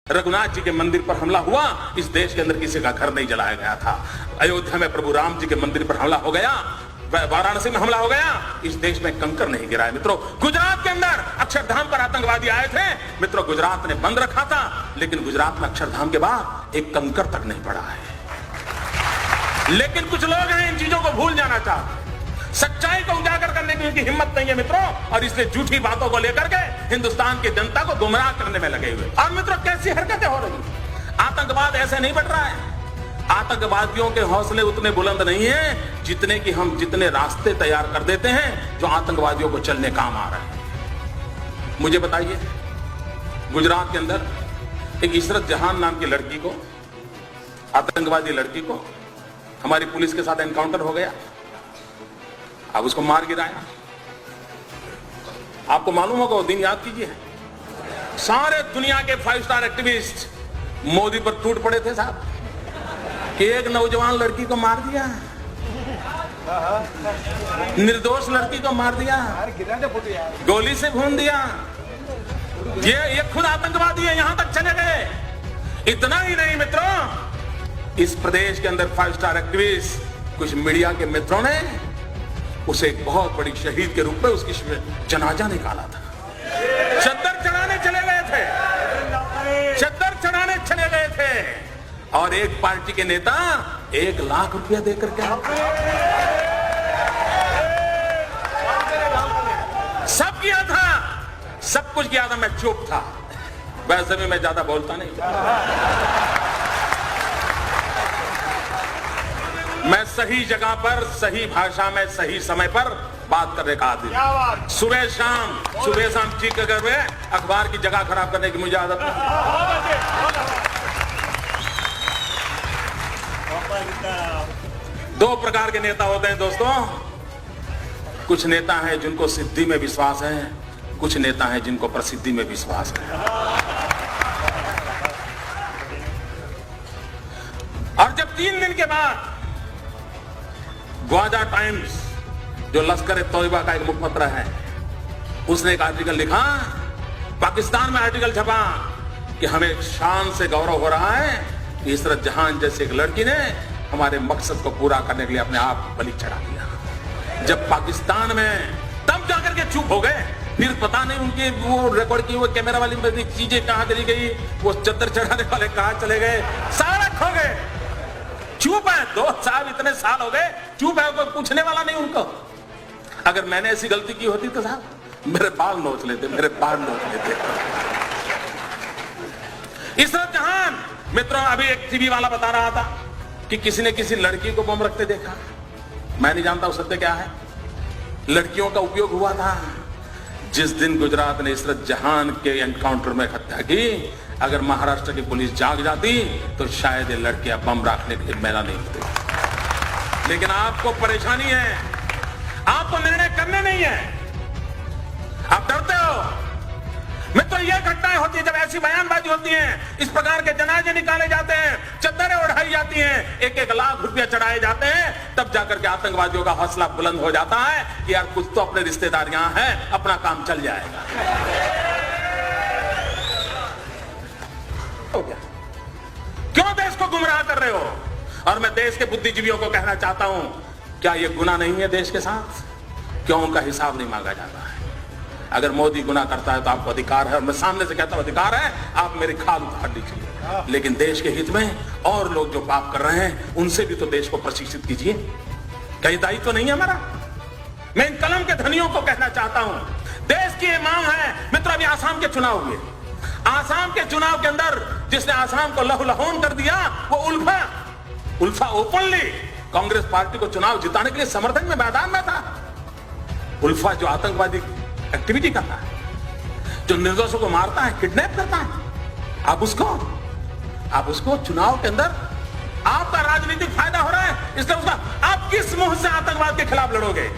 रघुनाथ जी के मंदिर पर हमला हुआ, इस देश के अंदर किसी का घर नहीं जलाया गया था। अयोध्या में प्रभु राम जी के मंदिर पर हमला हो गया, वाराणसी में हमला हो गया, इस देश में कंकर नहीं गिरा है। मित्रों, गुजरात के अंदर अक्षरधाम पर आतंकवादी आए थे। मित्रों, गुजरात ने बंद रखा था, लेकिन गुजरात में अक्षरधाम के बाद एक कंकर तक नहीं पड़ा है। लेकिन कुछ लोग हैं इन चीजों को भूल जाना चाहते हैं, सच्चाई को उजागर करने की उनकी हिम्मत नहीं है मित्रों, और इसलिए झूठी बातों को लेकर के हिंदुस्तान की जनता को गुमराह करने में लगे हुए। और मित्रों, कैसी हरकतें हो रही, आतंकवाद ऐसे नहीं बढ़ रहा है। आतंकवादियों के हौसले उतने बुलंद नहीं है जितने कि हम जितने रास्ते तैयार कर देते हैं जो आतंकवादियों को चलने काम आ रहे हैं। मुझे बताइए, गुजरात के अंदर एक इशरत जहान नाम की लड़की को, आतंकवादी लड़की को हमारी पुलिस के साथ एनकाउंटर हो गया। अब उसको मार गिराया। आपको मालूम होगा, वो दिन याद कीजिए, सारे दुनिया के 5 स्टार एक्टिविस्ट मोदी पर टूट पड़े थे साहब कि एक नौजवान लड़की को मार दिया, निर्दोष लड़की को मार दिया, गोली से भून दिया। ये खुद आतंकवादी है, यहां तक चले गए। इतना ही नहीं मित्रों, इस प्रदेश के अंदर 5 स्टार एक्टिविस्ट कुछ मीडिया के मित्रों ने उसे एक बहुत बड़ी शहीद के रूप में उसकी जनाजा निकाला था। चद्दर चढ़ाने चले गए थे, चद्दर चढ़ाने चले गए थे, और एक पार्टी के नेता 1 लाख रुपया देकर के सब किया था, सब कुछ किया था। मैं चुप था, वैसे भी मैं ज्यादा बोलता नहीं। मैं सही जगह पर, सही भाषा में, सही समय पर बात करने का आदमी। सुबह शाम चीख कर हुए अखबार की जगह खराब करने की मुझे आदत नहीं। 2 प्रकार के नेता होते हैं दोस्तों। कुछ नेता हैं जिनको सिद्धि में विश्वास है, कुछ नेता हैं जिनको प्रसिद्धि में विश्वास है। और जब 3 दिन के बाद ग्वाजा टाइम्स, जो लश्कर ए तोयबा का एक मुखपत्र है, उसने एक आर्टिकल लिखा, पाकिस्तान में आर्टिकल छपा कि हमें शान से गौरव हो रहा है कि इशरत जहान जैसे एक लड़की ने हमारे मकसद को पूरा करने के लिए अपने आप बलि चढ़ा दिया। जब पाकिस्तान में, तब जाकर के चुप हो गए। फिर पता नहीं उनकी वो रिकॉर्ड की वो कैमरा वाली चीजें कहां चली गई, वो चद्दर चढ़ाने वाले कहां चले गए, सारा खो गए। चुप है, 2 साल, इतने साल हो गए, चुप है, कोई पूछने वाला नहीं उनको। अगर मैंने ऐसी गलती की होती तो साहब मेरे बाल नोच लेते, मेरे बाल नोच लेते। इशरत जहान, मित्रों, अभी एक टीवी वाला बता रहा था कि किसी ने किसी लड़की को बम रखते देखा। मैं नहीं जानता वो सत्य क्या है। लड़कियों का उपयोग हुआ था। जिस दिन गुजरात ने इशरत जहान के एनकाउंटर में हत्या की, अगर महाराष्ट्र की पुलिस जाग जाती तो शायद ये लड़कियां बम रखने के लिए मैला नहीं होती। लेकिन आपको परेशानी है, आपको निर्णय करने नहीं है, आप डरते हो। मित्रों, ये घटनाएं होती है जब ऐसी बयानबाजी होती है, इस प्रकार के जनाजे निकाले जाते हैं, चद्दरें उड़ाई जाती हैं, 1-1 लाख रुपया चढ़ाए जाते हैं, तब जाकर के आतंकवादियों का हौसला बुलंद हो जाता है कि यार कुछ तो अपने रिश्तेदार यहां हैं, अपना काम चल जाएगा। क्यों देश को गुमराह कर रहे हो? और मैं देश के बुद्धिजीवियों को कहना चाहता हूं, क्या यह गुनाह नहीं है देश के साथ? क्यों उनका हिसाब नहीं मांगा जाता है? अगर मोदी गुनाह करता है तो आपको अधिकार है, और मैं सामने से कहता हूं अधिकार है, आप मेरी खाल उतार लीजिए। लेकिन देश के हित में और लोग जो पाप कर रहे हैं उनसे भी तो देश को प्रशिक्षित कीजिए। कहीं दायित्व तो नहीं है हमारा? मैं इन कलम के धनियों को कहना चाहता हूं, देश की ये मांग है। मित्रों, अभी आसाम के चुनाव हुए, आसाम के चुनाव के अंदर जिसने आसाम को लहूलुहान कर दिया वो उल्फा ओपनली कांग्रेस पार्टी को चुनाव जिताने के लिए समर्थन में मैदान में था। उल्फा जो आतंकवादी एक्टिविटी करता है, जो निर्दोषों को मारता है, किडनैप करता है, आप उसको चुनाव के अंदर आपका राजनीतिक फायदा हो रहा है, इसलिए उसका आप किस मुंह से आतंकवाद के खिलाफ लड़ोगे?